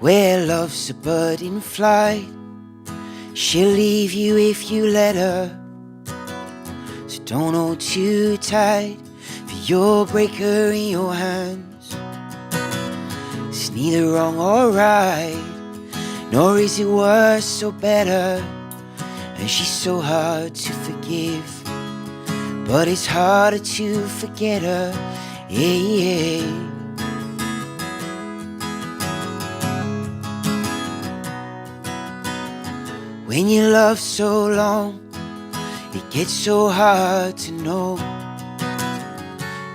where love's a bird in flight. She'll leave you if you let her, so don't hold too tight, for you'll break her in your hands. It's neither wrong or right, nor is it worse or better, and she's so hard to forgive, but it's harder to forget her, yeah. When you love so long, it gets so hard to know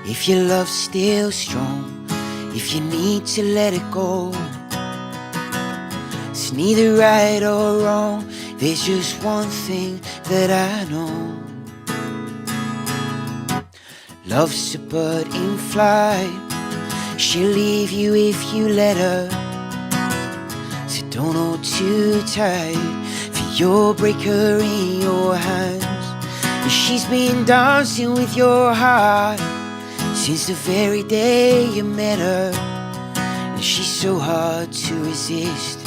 if your love's still strong, if you need to let it go. It's neither right or wrong, there's just one thing that I know. Love's a bird in flight, she'll leave you if you let her, so don't hold too tight, you'll break her in your hands. And she's been dancing with your heart since the very day you met her, and she's so hard to resist,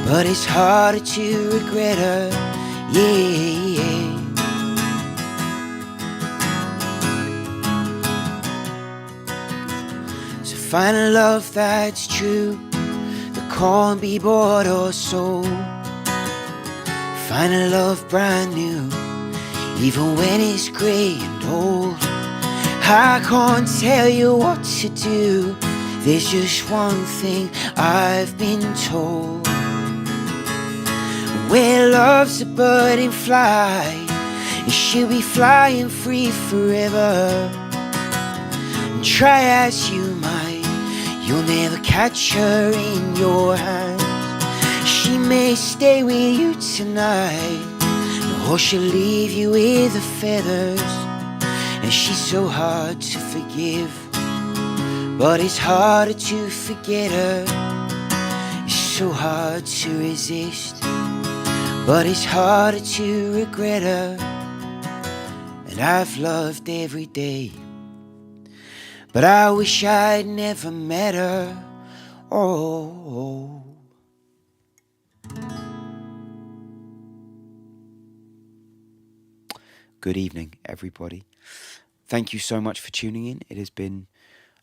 but it's harder to regret her, yeah. So find a love that's true, that can't be bought or sold. Find a love brand new, even when it's grey and old. I can't tell you what to do, there's just one thing I've been told. Where love's a bird in flight, and she'll be flying free forever. And try as you might, you'll never catch her in your hands. She may stay with you tonight, or she'll leave you with the feathers. And she's so hard to forgive, but it's harder to forget her. It's so hard to resist, but it's harder to regret her. And I've loved every day, but I wish I'd never met her. Oh. Good evening, everybody. Thank you so much for tuning in. It has been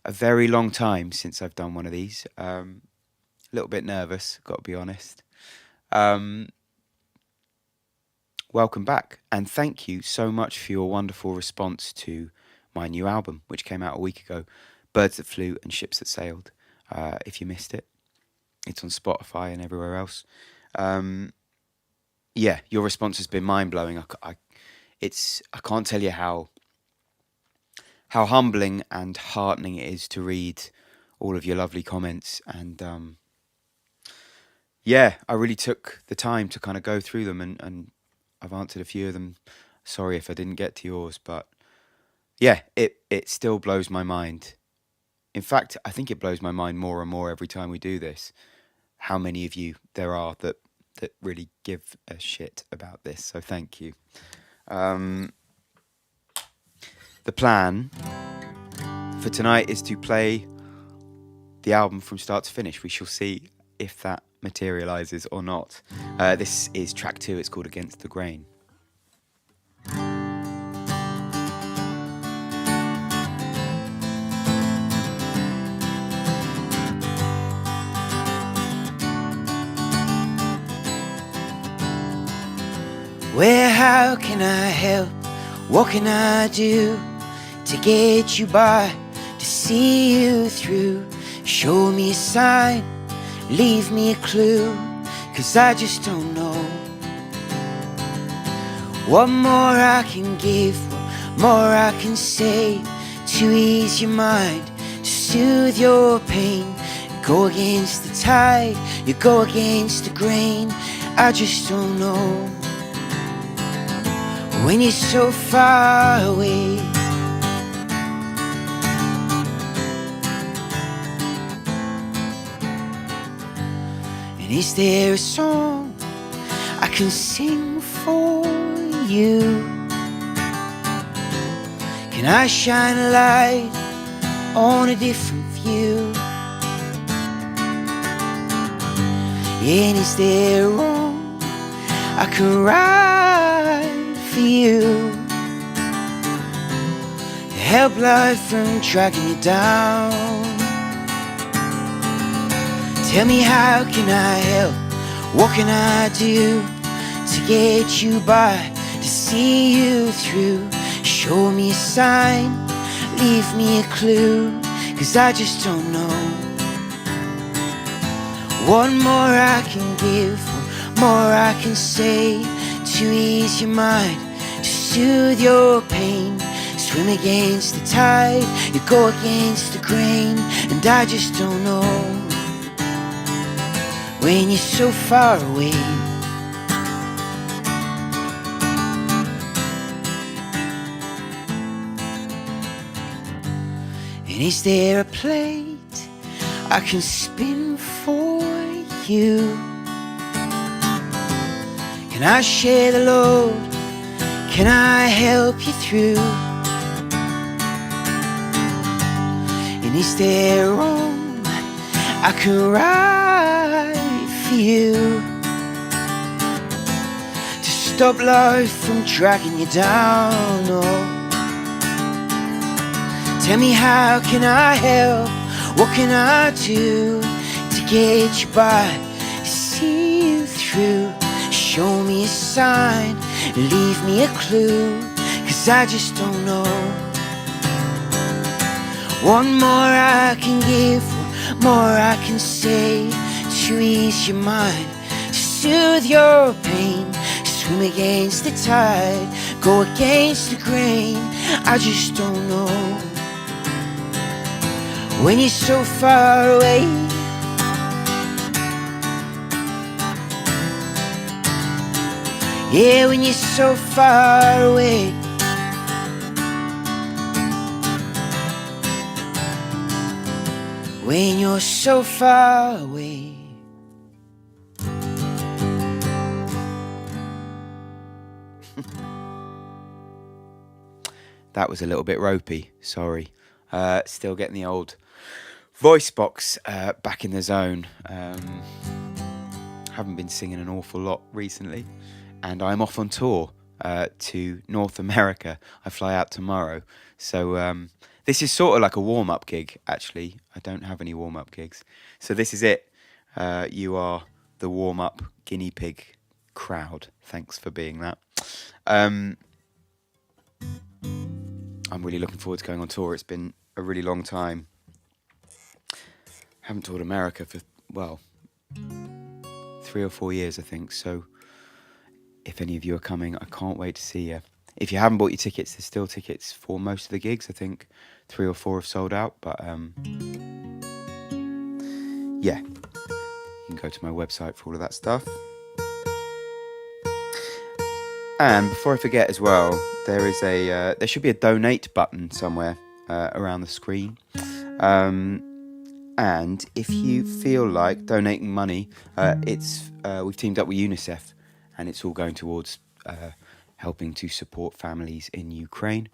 a very long time since I've done one of these. A little bit nervous, got to be honest. Welcome back, and thank you so much for your wonderful response to my new album, which came out a week ago, Birds That Flew and Ships That Sailed. If you missed it, it's on Spotify and everywhere else. Yeah, your response has been mind-blowing. I can't tell you how humbling and heartening it is to read all of your lovely comments. And yeah, I really took the time to kind of go through them, and I've answered a few of them. Sorry if I didn't get to yours, but yeah, it still blows my mind. In fact, I think it blows my mind more and more every time we do this, how many of you there are that really give a shit about this. So thank you. The plan for tonight is to play the album from start to finish. We shall see if that materializes or not. This is track 2. It's called Against the Grain. Well, how can I help? What can I do to get you by, to see you through? Show me a sign, leave me a clue, 'cause I just don't know what more I can give, what more I can say to ease your mind, to soothe your pain. Go against the tide, you go against the grain. I just don't know when you're so far away. And is there a song I can sing for you? Can I shine a light on a different view? And is there a wrong I can right for you? Help life from dragging you down. Tell me, how can I help? What can I do to get you by, to see you through? Show me a sign, leave me a clue, 'cause I just don't know. One more I can give, one more I can say, to ease your mind, to soothe your pain. Swim against the tide, you go against the grain, and I just don't know. When you're so far away, and is there a plate I can spin for you? Can I share the load? Can I help you through? And is there a wrong I can right for you, to stop life from dragging you down? Oh, tell me, how can I help? What can I do to get you by, to see you through? Show me a sign, leave me a clue, 'cause I just don't know. One more I can give, one more I can say, to ease your mind, to soothe your pain. Swim against the tide, go against the grain, I just don't know. When you're so far away, yeah, when you're so far away, when you're so far away. That was a little bit ropey, sorry. Still getting the old voice box back in the zone. Haven't been singing an awful lot recently, and I'm off on tour to North America. I fly out tomorrow, so this is sort of like a warm-up gig, actually. I don't have any warm-up gigs. So this is it. You are the warm-up guinea pig crowd. Thanks for being that. I'm really looking forward to going on tour. It's been a really long time. Haven't toured America for, well, 3 or 4 years, I think. So if any of you are coming, I can't wait to see you. If you haven't bought your tickets, there's still tickets for most of the gigs. I think 3 or 4 have sold out, but yeah, you can go to my website for all of that stuff. And before I forget as well, there is there should be a donate button somewhere around the screen. And if you feel like donating money, we've teamed up with UNICEF, and it's all going towards helping to support families in Ukraine.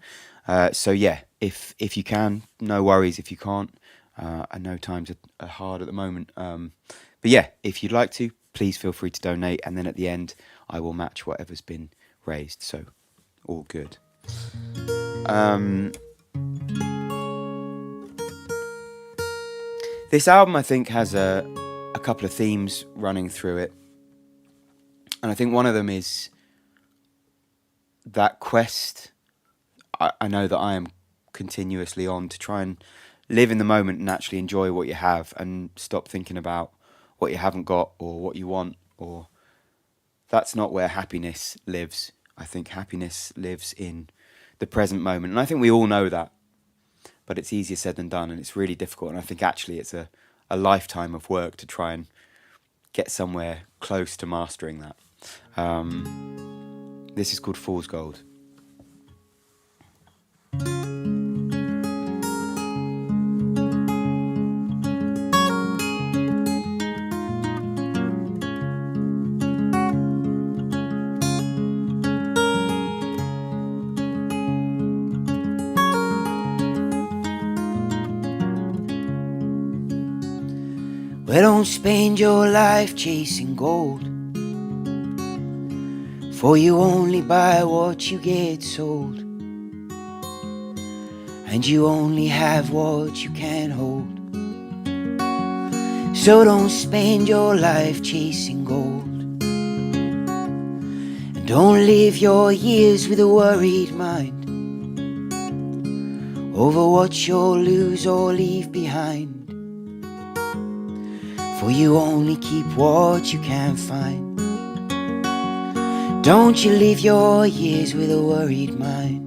So yeah, if you can, no worries if you can't. I know times are hard at the moment. But yeah, if you'd like to, please feel free to donate, and then at the end, I will match whatever's been raised. So all good. This album, I think, has a couple of themes running through it. And I think one of them is that quest I know that I am continuously on to try and live in the moment and actually enjoy what you have, and stop thinking about what you haven't got or what you want. Or that's not where happiness lives. I think happiness lives in the present moment. And I think we all know that. But it's easier said than done, and it's really difficult. And I think actually it's a lifetime of work to try and get somewhere close to mastering that. This is called Fool's Gold. Well, don't spend your life chasing gold, for you only buy what you get sold, and you only have what you can hold. So don't spend your life chasing gold, and don't live your years with a worried mind over what you'll lose or leave behind, for you only keep what you can find. Don't you live your years with a worried mind.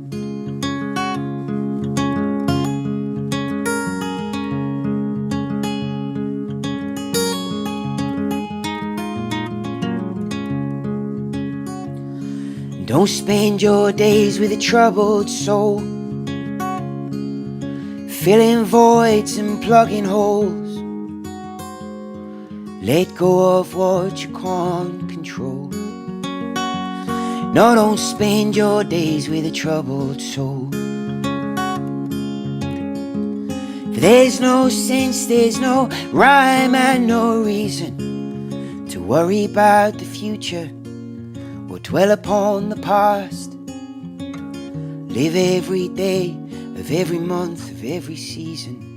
Don't spend your days with a troubled soul, filling voids and plugging holes. Let go of what you can't control. No, don't spend your days with a troubled soul. For there's no sense, there's no rhyme and no reason to worry about the future or dwell upon the past. Live every day of every month of every season,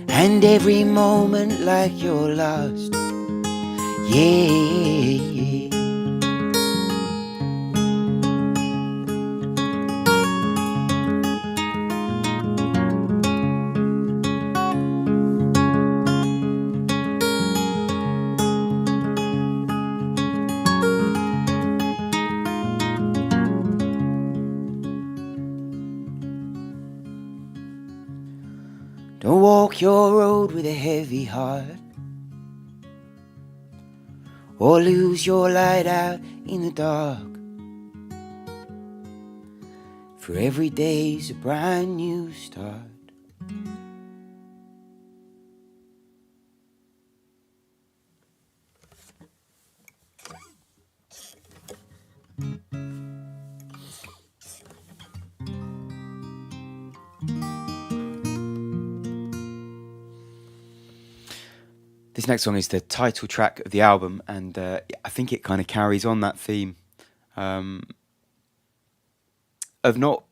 and every moment like your last. Yeah. Don't walk your road with a heavy heart, or lose your light out in the dark. For every day's a brand new start. This next song is the title track of the album, and I think it kind of carries on that theme of not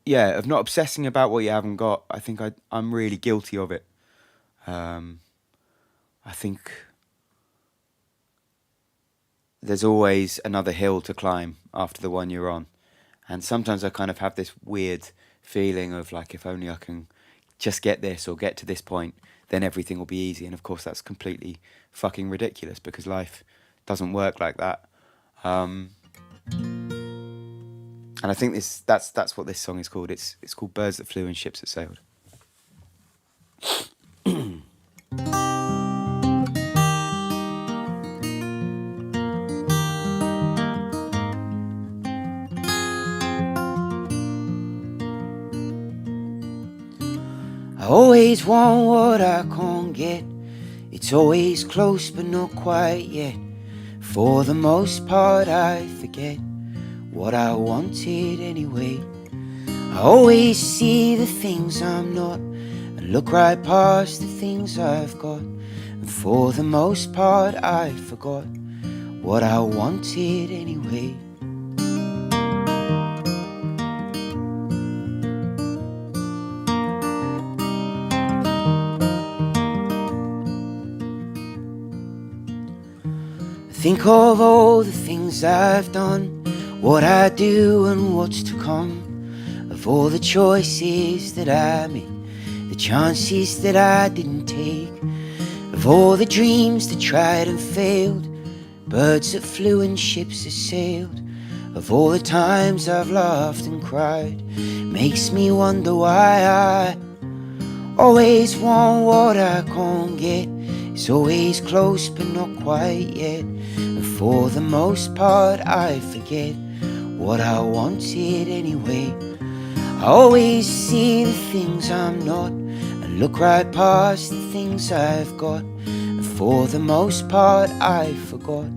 obsessing about what you haven't got. I think I'm really guilty of it. I think there's always another hill to climb after the one you're on, and sometimes I kind of have this weird feeling of like, if only I can just get this or get to this point, then everything will be easy. And of course that's completely fucking ridiculous, because life doesn't work like that. And I think that's what this song is called. It's called Birds That Flew and Ships That Sailed. I always want what I can't get. It's always close but not quite yet. For the most part I forget what I wanted anyway. I always see the things I'm not and look right past the things I've got. And for the most part I forgot what I wanted anyway. Think of all the things I've done, what I do and what's to come, of all the choices that I made, the chances that I didn't take, of all the dreams that tried and failed, birds that flew and ships that sailed, of all the times I've laughed and cried. Makes me wonder why I always want what I can't get. It's always close but not quite yet. And for the most part I forget what I wanted anyway. I always see the things I'm not and look right past the things I've got. And for the most part I forgot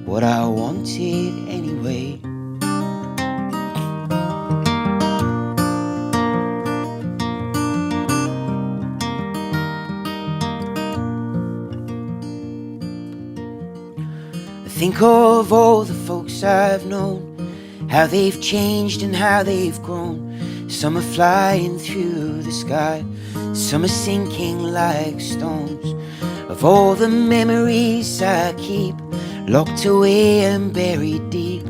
what I wanted anyway. think of all the folks I've known, how they've changed and how they've grown. Some are flying through the sky, some are sinking like stones. Of all the memories I keep, locked away and buried deep,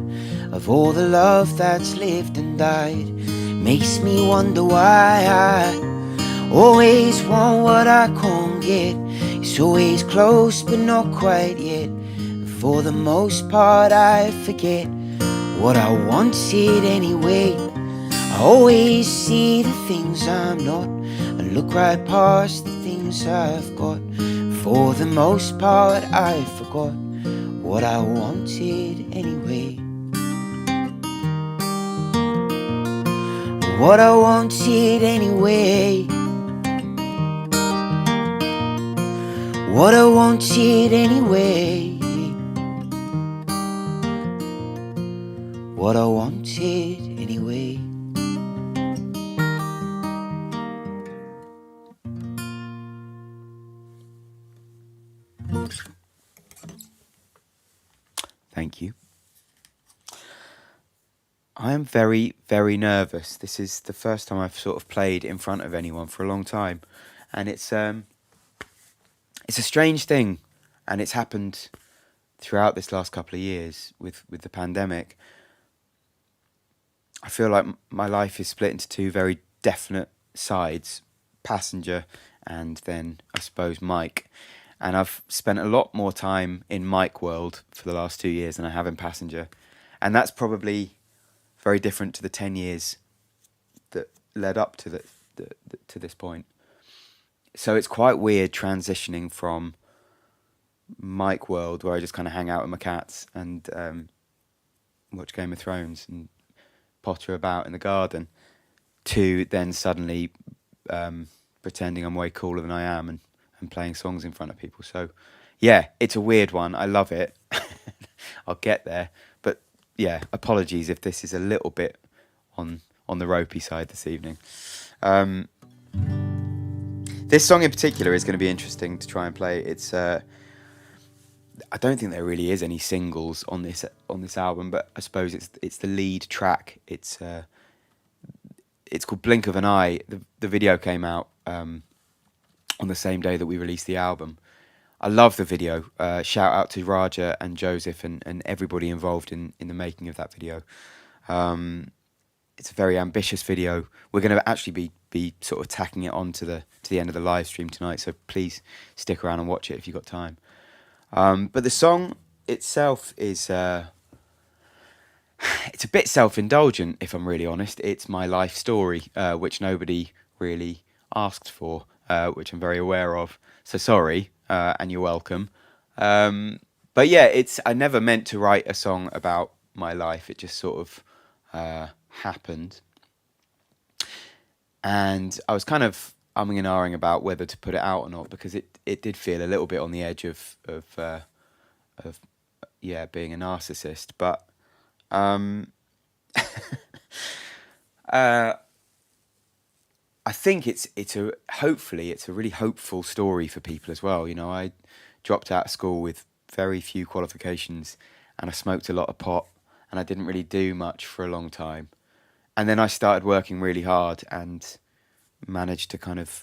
of all the love that's lived and died, makes me wonder why I always want what I can't get. It's always close but not quite yet. For the most part I forget what I wanted anyway. I always see the things I'm not and look right past the things I've got. For the most part I forgot what I wanted anyway. What I wanted anyway. What I wanted anyway. What I wanted anyway. Thank you. I am very, very nervous. This is the first time I've sort of played in front of anyone for a long time, and it's a strange thing, and it's happened throughout this last couple of years with the pandemic. I feel like my life is split into two very definite sides, Passenger and then I suppose Mike. And I've spent a lot more time in Mike world for the last 2 years than I have in Passenger. And that's probably very different to the 10 years that led up to to this point. So it's quite weird transitioning from Mike world, where I just kind of hang out with my cats and watch Game of Thrones and potter about in the garden, to then suddenly pretending I'm way cooler than I am and playing songs in front of people. So yeah, it's a weird one. I love it. I'll get there. But yeah, apologies if this is a little bit on the ropey side this evening. This song in particular is going to be interesting to try and play. It's I don't think there really is any singles on this album, but I suppose it's the lead track. It's called Blink of an Eye. The video came out on the same day that we released the album. I love the video. Shout out to Raja and Joseph and everybody involved in the making of that video. It's a very ambitious video. We're going to actually be sort of tacking it on to the end of the live stream tonight, so please stick around and watch it if you've got time. But the song itself is it's a bit self-indulgent, if I'm really honest. It's my life story, which nobody really asked for, which I'm very aware of. So sorry, and you're welcome. But yeah, I never meant to write a song about my life. It just sort of happened. And I was kind of umming and ahhing about whether to put it out or not, because it did feel a little bit on the edge of being a narcissist. But I think hopefully it's a really hopeful story for people as well. You know, I dropped out of school with very few qualifications, and I smoked a lot of pot, and I didn't really do much for a long time. And then I started working really hard and managed to kind of,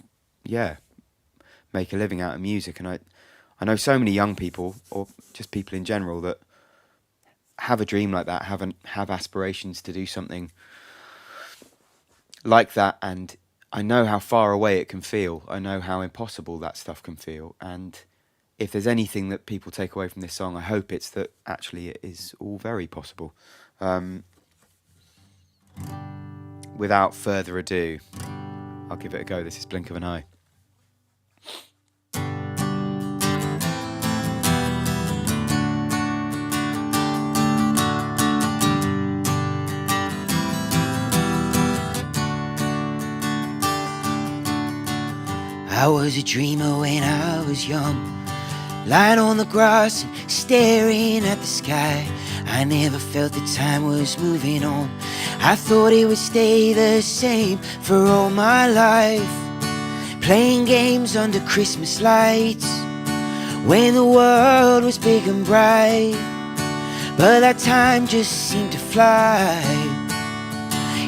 make a living out of music. And I know so many young people, or just people in general, that have a dream like that, have aspirations to do something like that, and I know how far away it can feel. I know how impossible that stuff can feel. And if there's anything that people take away from this song, I hope it's that actually it is all very possible. Without further ado, I'll give it a go. This is Blink of an Eye. I was a dreamer when I was young, lying on the grass and staring at the sky. I never felt the time was moving on. I thought it would stay the same for all my life, playing games under Christmas lights when the world was big and bright. but that time just seemed to fly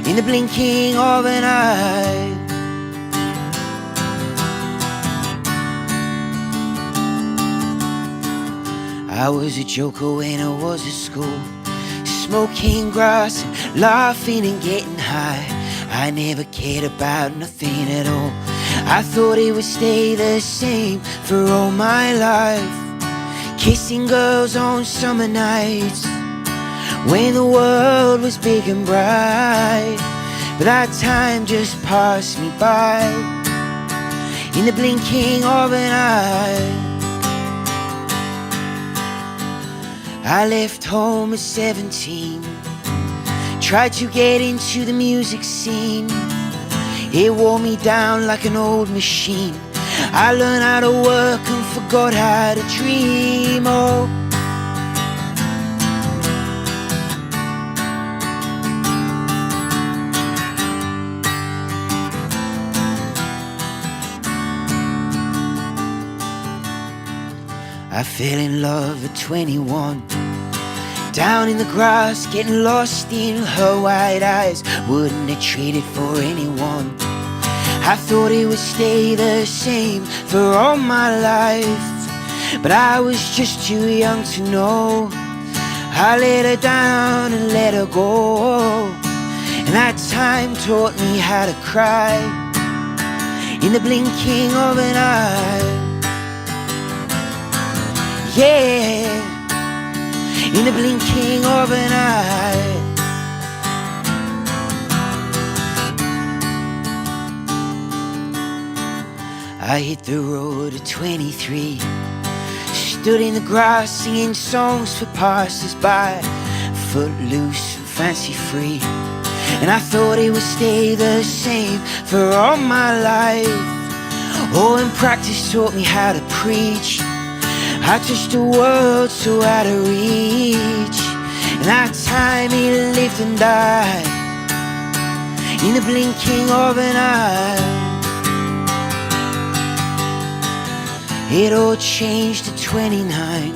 in the blinking of an eye. I was a joker when I was at school, smoking grass and laughing and getting high. I never cared about nothing at all. I thought it would stay the same for all my life, kissing girls on summer nights when the world was big and bright. But that time just passed me by in the blinking of an eye. I left home at 17, tried to get into the music scene. It wore me down like an old machine. I learned how to work and forgot how to dream. Oh, I fell in love at 21, down in the grass, getting lost in her white eyes. Wouldn't have traded for anyone. I thought it would stay the same for all my life, but I was just too young to know. I let her down and let her go, and that time taught me how to cry in the blinking of an eye. Yeah, in the blinking of an eye. I hit the road at 23, stood in the grass singing songs for passers-by, footloose and fancy-free. And I thought it would stay the same for all my life. Oh, and practice taught me how to preach. I touched the world so out of reach, and that time he lived and died in the blinking of an eye. It all changed at 29.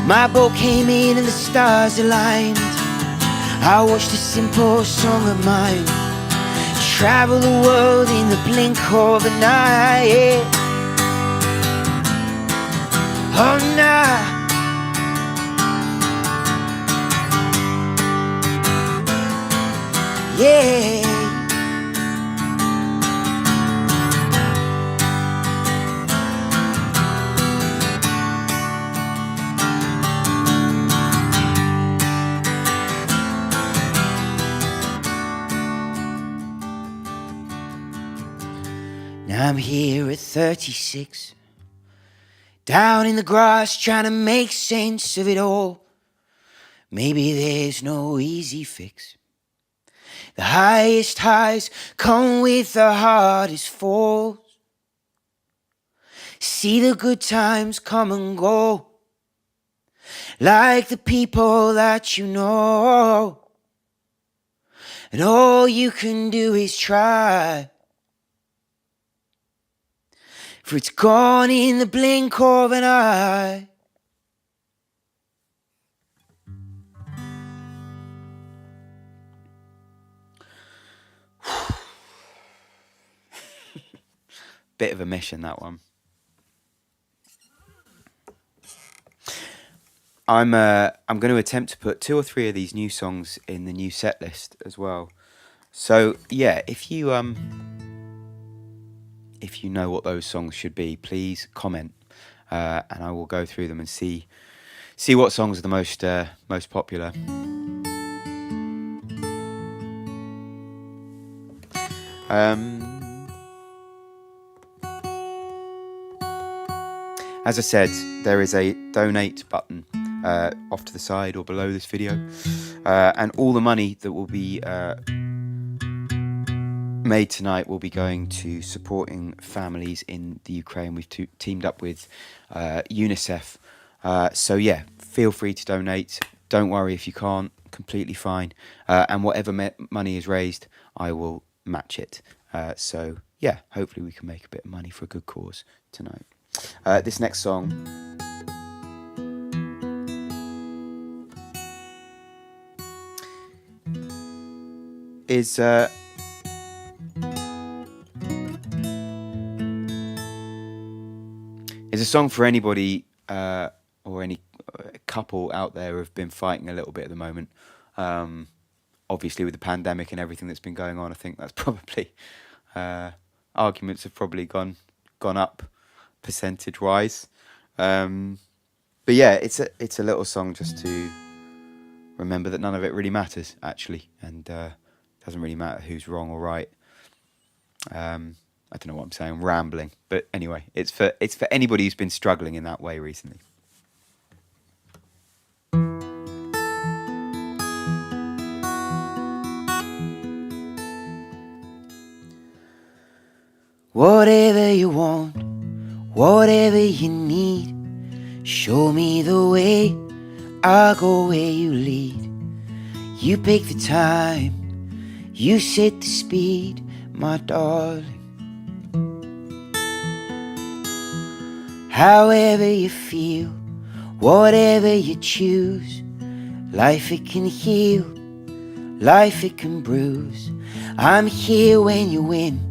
My boat came in and the stars aligned. I watched a simple song of mine travel the world in the blink of an eye. Yeah. Oh, nah. Yeah. Now I'm here at 36, down in the grass trying to make sense of it all. Maybe there's no easy fix. The highest highs come with the hardest falls. See the good times come and go, like the people that you know. And all you can do is try, for it's gone in the blink of an eye. Bit of a mission, that one. I'm going to attempt to put 2 or 3 of these new songs in the new set list as well. So yeah, if you know what those songs should be, please comment, and I will go through them and see what songs are the most popular. As I said, there is a donate button off to the side or below this video, and all the money that will be made tonight will be going to supporting families in the Ukraine. We've teamed up with UNICEF, so yeah, feel free to donate. Don't worry if you can't, completely fine, and whatever money is raised, I will match it. So yeah, hopefully we can make a bit of money for a good cause tonight. This next song is a song for anybody or any couple out there who've been fighting a little bit at the moment. Obviously, with the pandemic and everything that's been going on, I think that's probably arguments have probably gone up percentage wise. But yeah, it's a little song just to remember that none of it really matters actually, and doesn't really matter who's wrong or right. I don't know what I'm saying. I'm rambling, but anyway, it's for anybody who's been struggling in that way recently. Whatever you want, whatever you need, show me the way, I'll go where you lead. You pick the time, you set the speed, my darling. However you feel, whatever you choose, life it can heal, life it can bruise. I'm here when you win,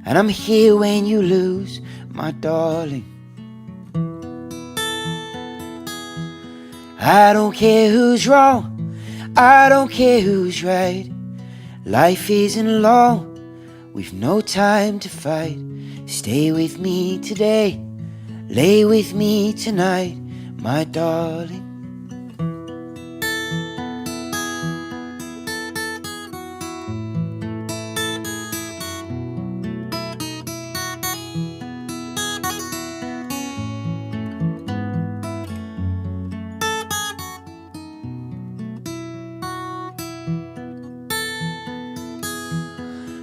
and I'm here when you lose, my darling. I don't care who's wrong, I don't care who's right. Life isn't long, we've no time to fight. Stay with me today, lay with me tonight, my darling.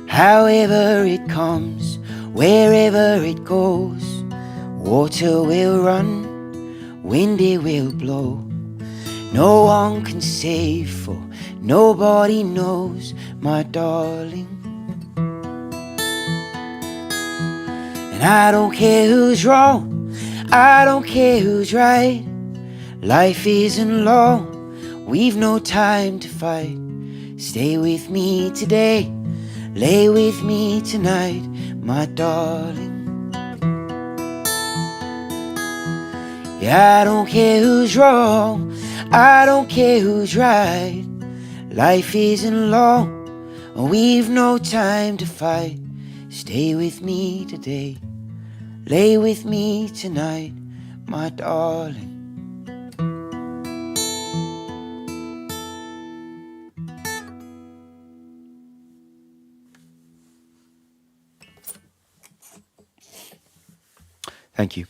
However it comes, wherever it goes, water will run, wind it will blow. No one can save, for nobody knows, my darling. And I don't care who's wrong, I don't care who's right. Life isn't long, we've no time to fight. Stay with me today, lay with me tonight, my darling. Yeah, I don't care who's wrong, I don't care who's right. Life isn't long, we've no time to fight. Stay with me today, lay with me tonight, my darling. Thank you.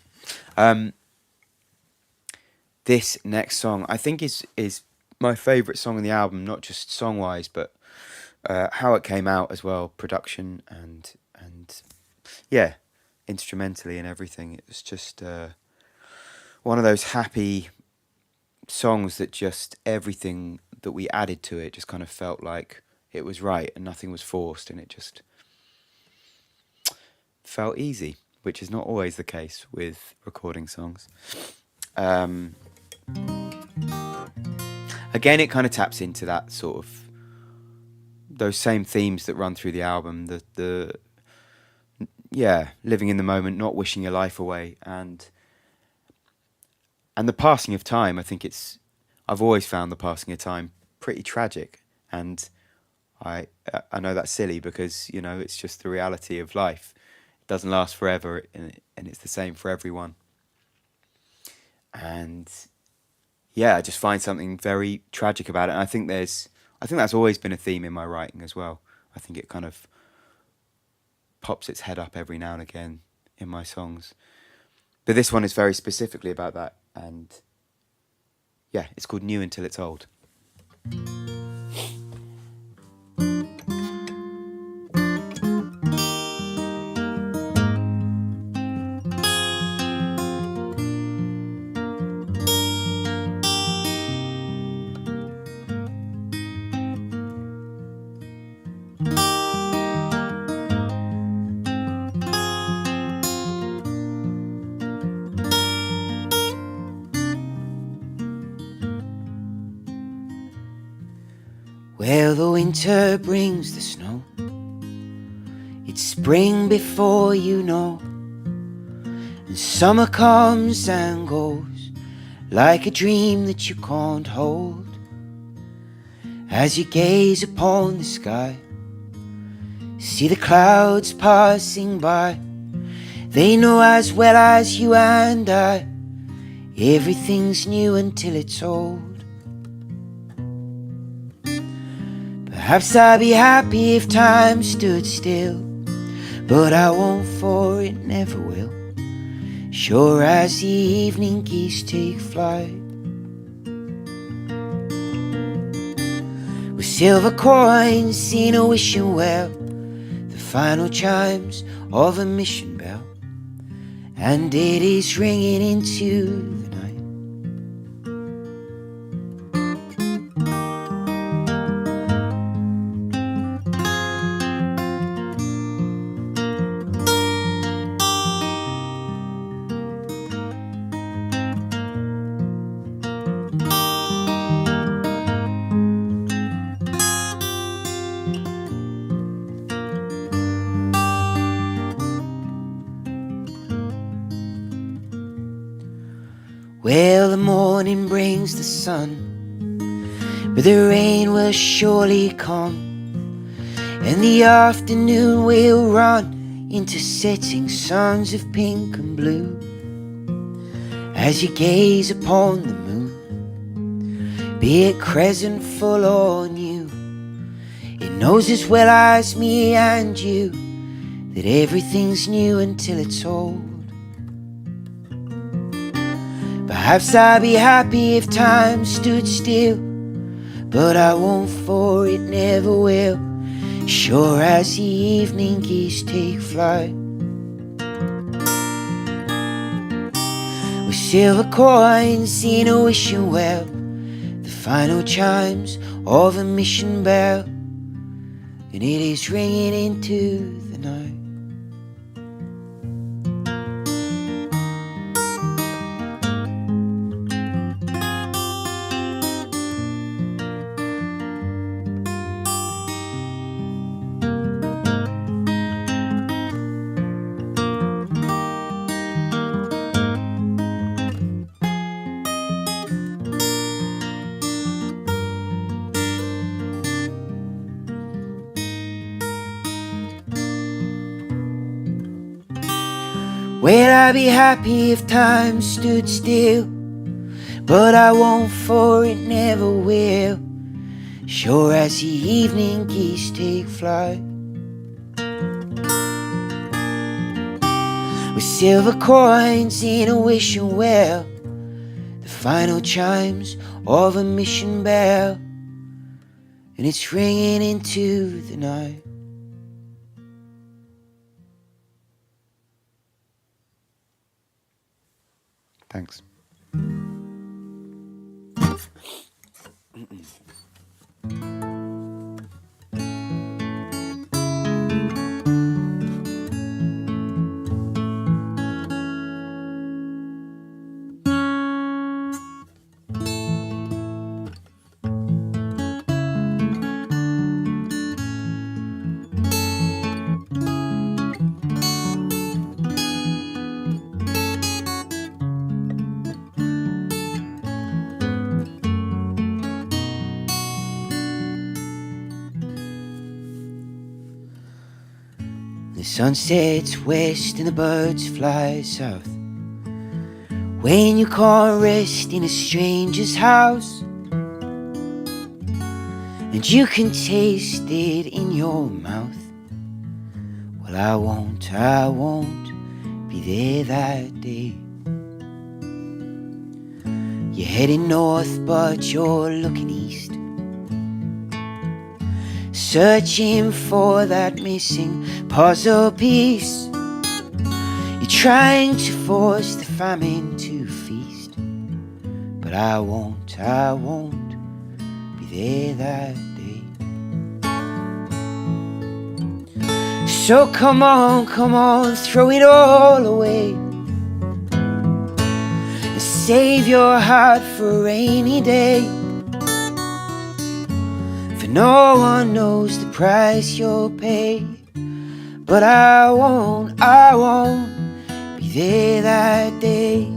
This next song, I think, is my favourite song on the album, not just song-wise, but how it came out as well, production and yeah, instrumentally and everything. It was just one of those happy songs that just everything that we added to it just kind of felt like it was right and nothing was forced, and it just felt easy, which is not always the case with recording songs. Again, it kind of taps into that sort of those same themes that run through the album, the living in the moment, not wishing your life away, and the passing of time. I think I've always found the passing of time pretty tragic, and I know that's silly because, you know, it's just the reality of life. It doesn't last forever, and it's the same for everyone. And yeah, I just find something very tragic about it. And I think that's always been a theme in my writing as well. I think it kind of pops its head up every now and again in my songs. But this one is very specifically about that. And yeah, it's called New Until It's Old. Well, the winter brings the snow. It's spring before you know, and summer comes and goes like a dream that you can't hold. As you gaze upon the sky, see the clouds passing by. They know as well as you and I, everything's new until it's old. Perhaps I'd be happy if time stood still, but I won't, for it never will. Sure as the evening geese take flight, with silver coins in a wishing well, the final chimes of a mission bell, and it is ringing into the night. Well, the morning brings the sun, but the rain will surely come, and the afternoon will run into setting suns of pink and blue. As you gaze upon the moon, be it crescent full or new, it knows as well as me and you that everything's new until it's old. Perhaps I'd be happy if time stood still, but I won't, for it never will. Sure as the evening geese take flight, with silver coins in a wishing well, the final chimes of a mission bell, and it is ringing into the night. Well, I'd be happy if time stood still, but I won't, for it never will. Sure as the evening geese take flight, with silver coins in a wishing well, the final chimes of a mission bell, and it's ringing into the night. Thanks. The sun sets west and the birds fly south. When you can't rest in a stranger's house, and you can taste it in your mouth, well, I won't be there that day. You're heading north, but you're looking east, searching for that missing puzzle piece. You're trying to force the famine to feast, but I won't be there that day. So come on, throw it all away, and save your heart for a rainy day. For no one knows the price you'll pay. But I won't be there that day.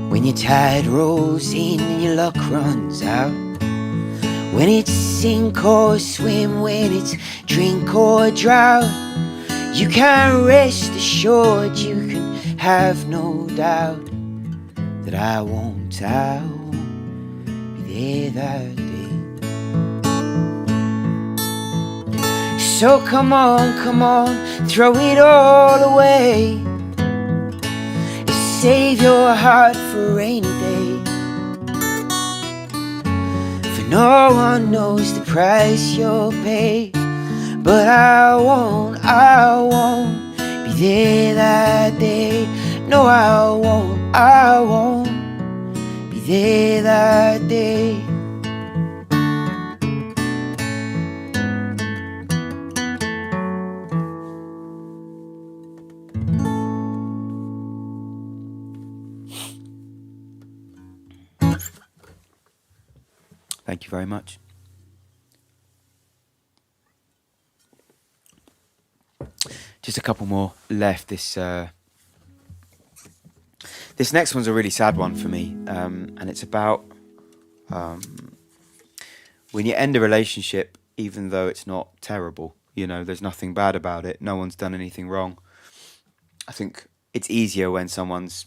When your tide rolls in and your luck runs out, when it's sink or swim, when it's drink or drought, you can rest assured, you can have no doubt that I won't be there that day. So come on, throw it all away. Save your heart for a rainy day. For no one knows the price you'll pay. But I won't be there that day. No, I won't be there that day. Thank you very much. Just a couple more left. This next one's a really sad one for me, and it's about when you end a relationship, even though it's not terrible, you know, there's nothing bad about it, no one's done anything wrong. I think it's easier when someone's,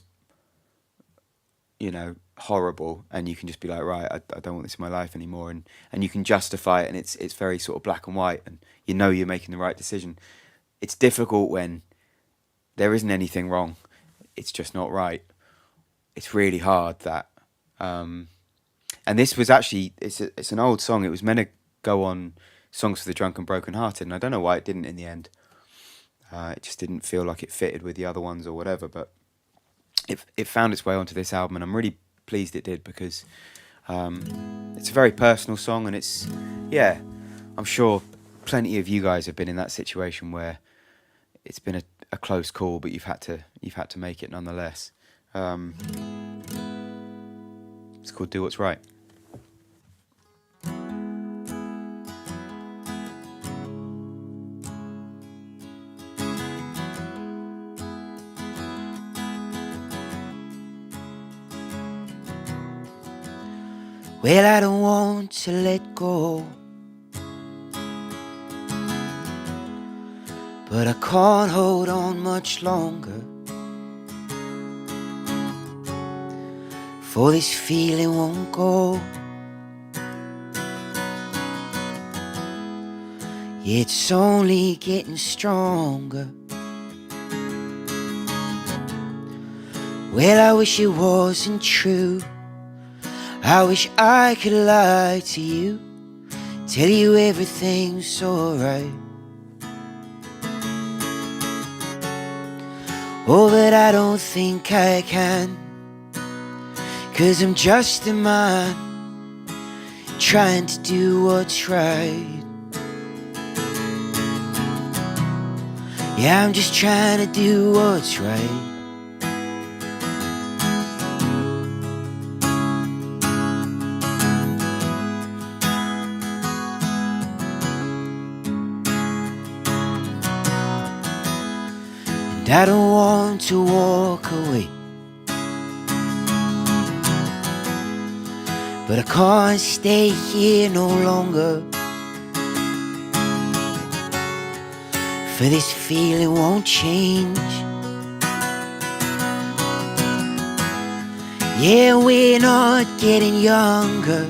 you know, horrible, and you can just be like, right, I don't want this in my life anymore, and you can justify it, and it's very sort of black and white, and you know you're making the right decision. It's difficult when there isn't anything wrong, it's just not right. It's really hard that, and this was actually, it's an old song. It was meant to go on Songs for the Drunk and Broken Hearted, and I don't know why it didn't in the end. It just didn't feel like it fitted with the other ones or whatever, but it found its way onto this album, and I'm really pleased it did, because it's a very personal song, and it's, yeah, I'm sure plenty of you guys have been in that situation where it's been a close call, but you've had to make it nonetheless. It's called Do What's Right. Well, I don't want to let go, but I can't hold on much longer, for this feeling won't go. It's only getting stronger. Well, I wish it wasn't true. I wish I could lie to you, tell you everything's alright. Oh, but I don't think I can, 'cause I'm just a man trying to do what's right. Yeah, I'm just trying to do what's right. I don't want to walk away, but I can't stay here no longer, for this feeling won't change. Yeah, we're not getting younger.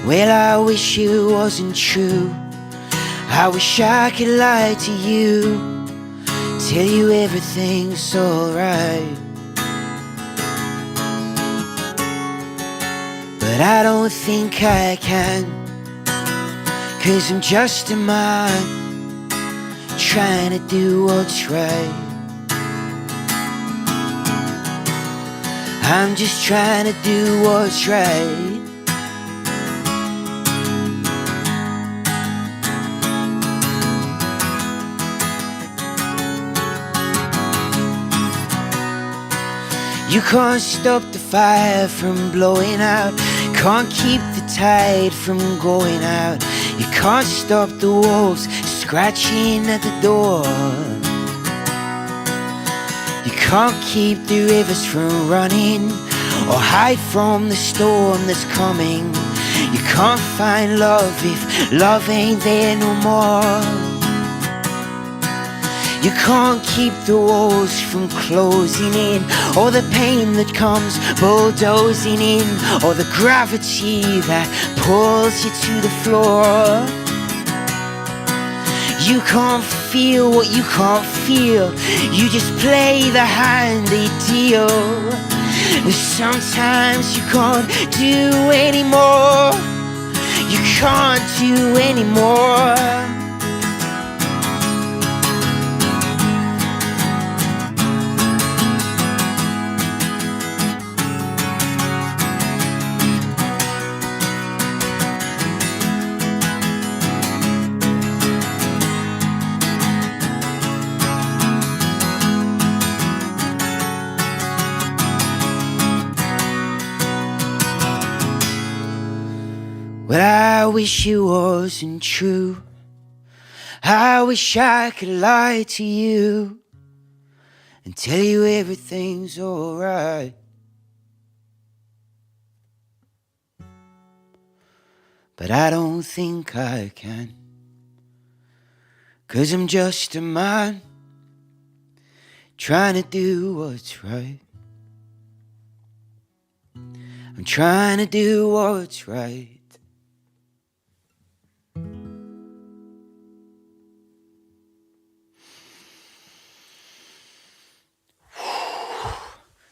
Well, I wish it wasn't true. I wish I could lie to you, tell you everything's alright. But I don't think I can, 'cause I'm just a man trying to do what's right. I'm just trying to do what's right. You can't stop the fire from blowing out, can't keep the tide from going out. You can't stop the wolves scratching at the door. You can't keep the rivers from running or hide from the storm that's coming. You can't find love if love ain't there no more. You can't keep the walls from closing in, or the pain that comes bulldozing in, or the gravity that pulls you to the floor. You can't feel what you can't feel, you just play the hand they deal. Sometimes you can't do anymore, you can't do anymore. Well, I wish it wasn't true. I wish I could lie to you and tell you everything's alright. But I don't think I can, 'cause I'm just a man trying to do what's right. I'm trying to do what's right.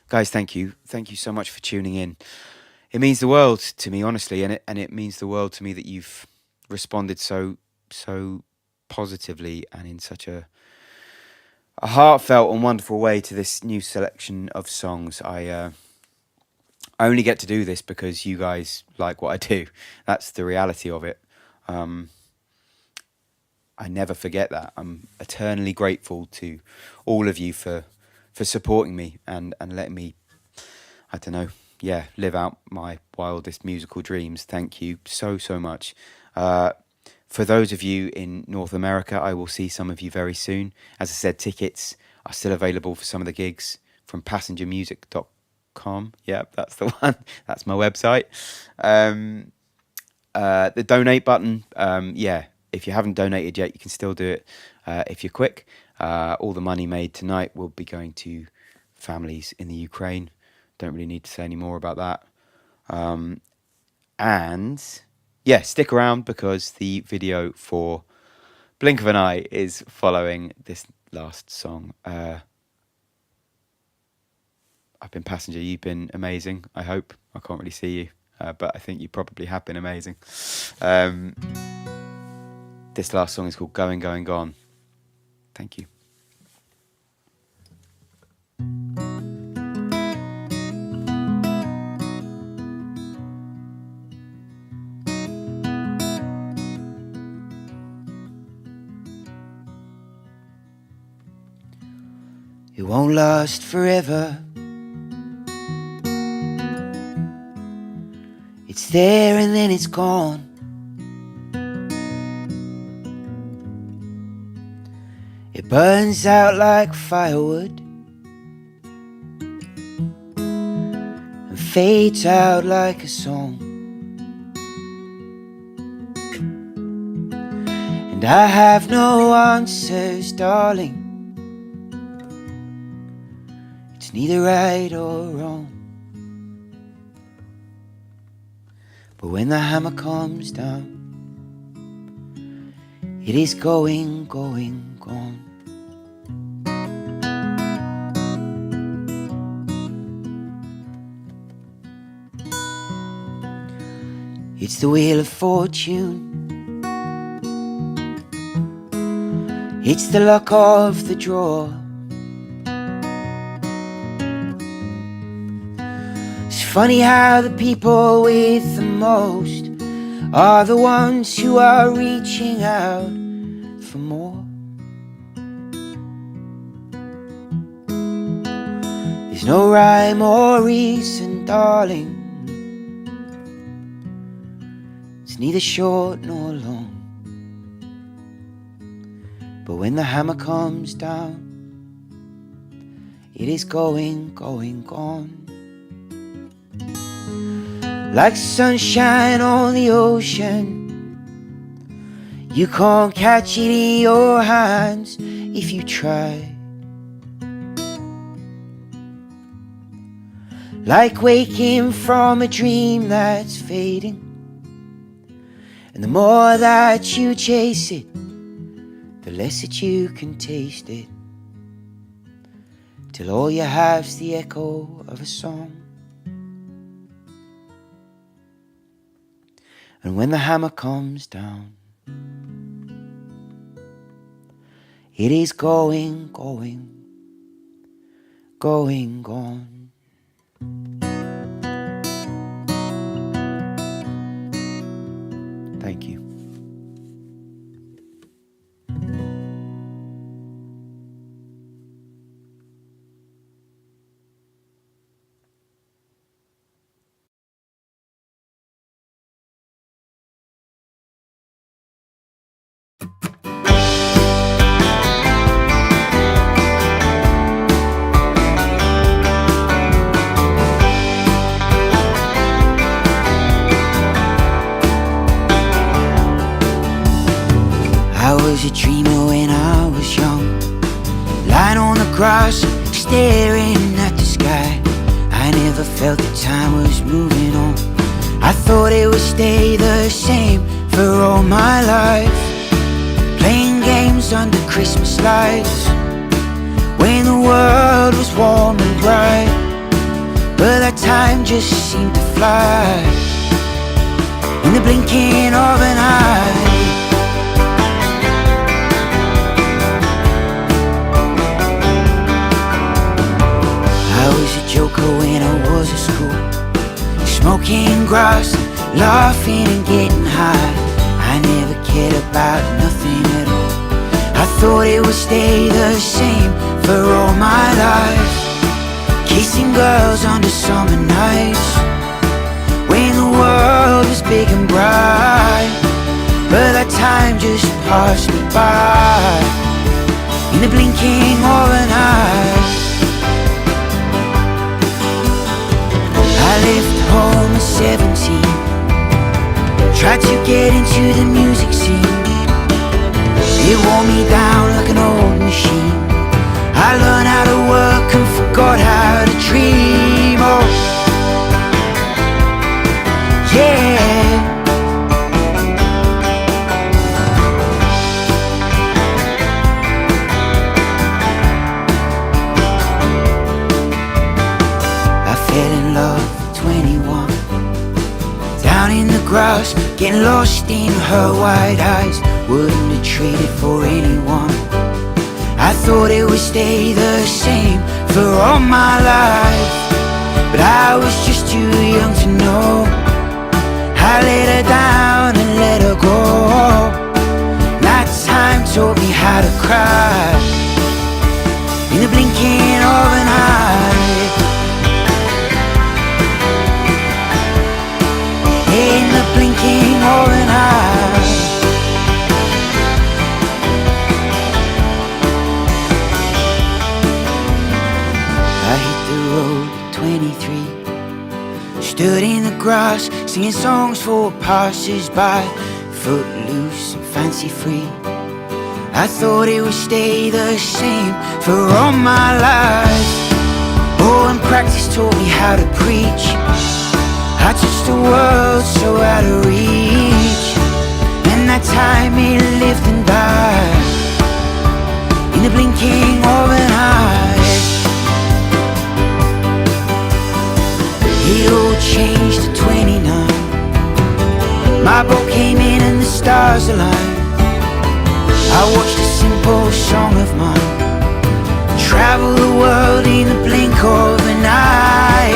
Guys, thank you. Thank you so much for tuning in. It means the world to me, honestly, and it means the world to me that you've responded so positively and in such a heartfelt and wonderful way to this new selection of songs. I only get to do this because you guys like what I do. That's the reality of it. I never forget that. I'm eternally grateful to all of you for supporting me and letting me, I don't know, live out my wildest musical dreams. Thank you so much. For those of you in North America, I will see some of you very soon. As I said, tickets are still available for some of the gigs from passengermusic.com. Yep, that's the one. That's my website. The donate button, if you haven't donated yet, you can still do it if you're quick. All the money made tonight will be going to families in the Ukraine. Don't really need to say any more about that. And stick around because the video for Blink of an Eye is following this last song. I've been Passenger, you've been amazing, I hope. I can't really see you, but I think you probably have been amazing. This last song is called Going, Going, Gone. Thank you. It won't last forever. It's there and then it's gone. It burns out like firewood and fades out like a song. And I have no answers, darling. It's neither right or wrong. But when the hammer comes down, it is going, going, gone. It's the wheel of fortune. It's the luck of the draw. It's funny how the people with the most are the ones who are reaching out for more. There's no rhyme or reason, darling. It's neither short nor long. But when the hammer comes down, it is going, going, gone. Like sunshine on the ocean, you can't catch it in your hands if you try. Like waking from a dream that's fading, and the more that you chase it, the less that you can taste it, till all you have's the echo of a song. And when the hammer comes down, it is going, going, going, gone. Thank you. I was a dreamer when I was young, lying on the grass, staring at the sky. I never felt that time was moving on. I thought it would stay the same for all my life, playing games under Christmas lights when the world was warm and bright. But that time just seemed to fly in the blinking of an eye. I was a joker when I was at school, smoking grass, laughing and getting high. I never cared about nothing at all. I thought it would stay the same for all my life, kissing girls under summer nights when the world was big and bright. But that time just passed me by in the blinking of an eye. I left home at 17, tried to get into the music scene. It wore me down like an old machine. I learned how to work and forgot how to dream. Oh, yeah. I fell in love at 21, down in the grass, getting lost in her wide eyes. Wouldn't have traded for anyone. I thought it would stay the same for all my life, but I was just too young to know. I let her down and let her go. That time taught me how to cry in the blinking of an eye. In the blinking of an eye. I hit the road at 23, stood in the grass, singing songs for passers-by, footloose and fancy-free. I thought it would stay the same for all my life. Oh, and practice taught me how to preach. I touched the world so out of reach, and that time it lived and died in the blinking of an eye. It all changed at 29. My boat came in and the stars aligned. I watched a simple song of mine travel the world in the blink of an eye.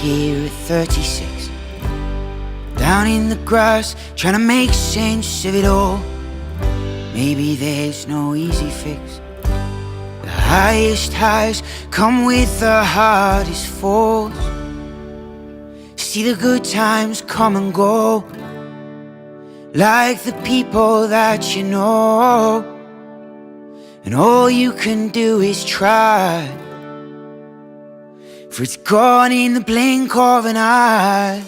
here at 36, down in the grass, trying to make sense of it all. Maybe there's no easy fix. The highest highs come with the hardest falls. See the good times come and go, like the people that you know, and all you can do is try, for it's gone in the blink of an eye.